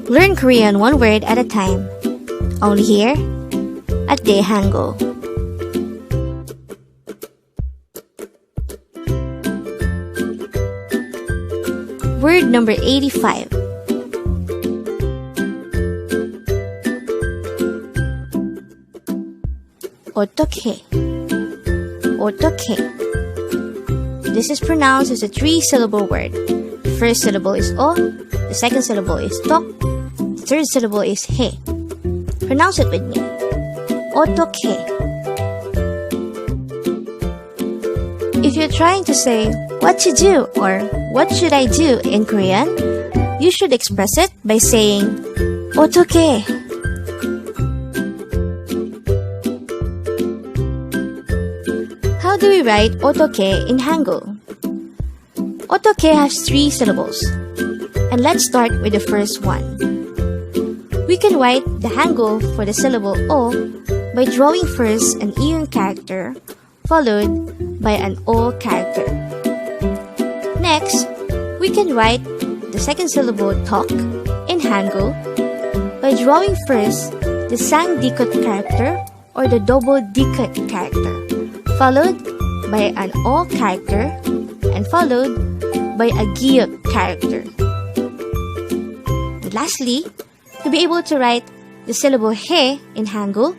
Learn Korean one word at a time. Only here at Dae-Hangul. Word number 85. Eotteokhae. Eotteokhae. This is pronounced as a 3-syllable word. The first syllable is O, the second syllable is tok, the third syllable is he. Pronounce it with me. Eotteokhae. If you're trying to say what to do or what should I do in Korean, you should express it by saying Eotteokhae. How do we write Eotteokhae in Hangul? Eotteokhae has 3 syllables. And let's start with the first one. We can write the Hangul for the syllable O by drawing first an Eon character followed by an O character. Next, we can write the second syllable tok in Hangul by drawing first the sang-dikot character or the double dikot character, followed by an O character and followed by a giyot character. And lastly, to be able to write the syllable he in Hangul,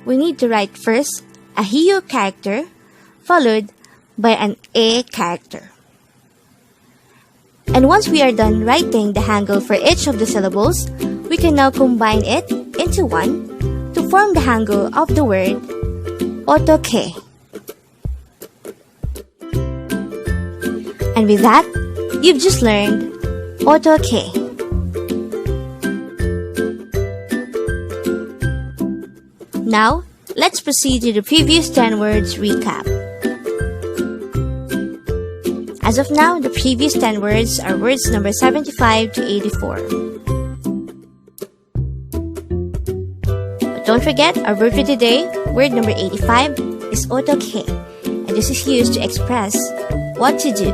we need to write first a hiyo character followed by an e character. And once we are done writing the Hangul for each of the syllables, we can now combine it into one to form the Hangul of the word Eotteokhae. And with that, you've just learned Eotteokhae. Now, let's proceed to the previous 10 words recap. As of now, the previous 10 words are words number 75 to 84. But don't forget, our word for today, word number 85, is Eotteokhae, and this is used to express what to do.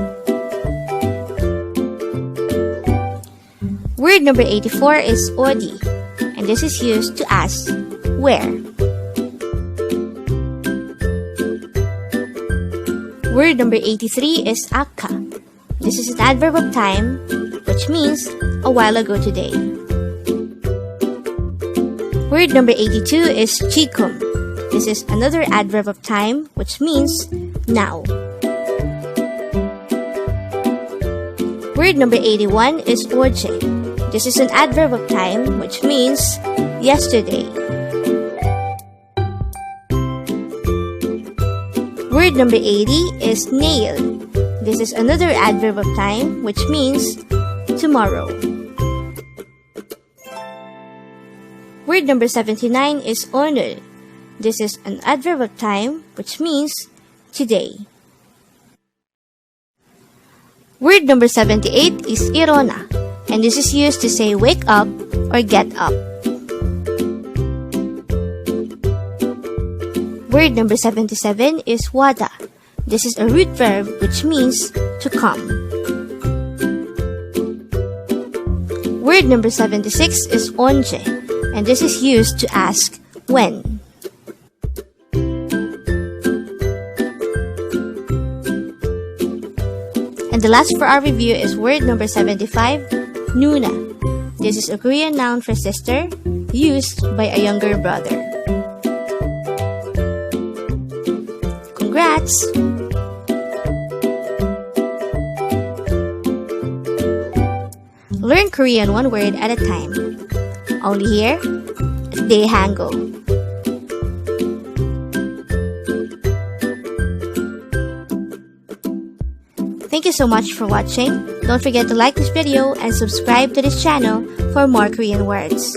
Word number 84 is odi, and this is used to ask where. Word number 83 is akka. This is an adverb of time, which means a while ago today. Word number 82 is chikum. This is another adverb of time, which means now. Word number 81 is orje. This is an adverb of time, which means yesterday. Word number 80 is nail. This is another adverb of time, which means tomorrow. Word number 79 is oner. This is an adverb of time, which means today. Word number 78 is irona, and this is used to say wake up or get up. Word number 77 is wada. This is a root verb which means to come. Word number 76 is onje, and this is used to ask when. And the last for our review is word number 75, nuna. This is a Korean noun for sister used by a younger brother. Congrats! Learn Korean one word at a time. Only here at Dae-Hangul. Thank you so much for watching. Don't forget to like this video and subscribe to this channel for more Korean words.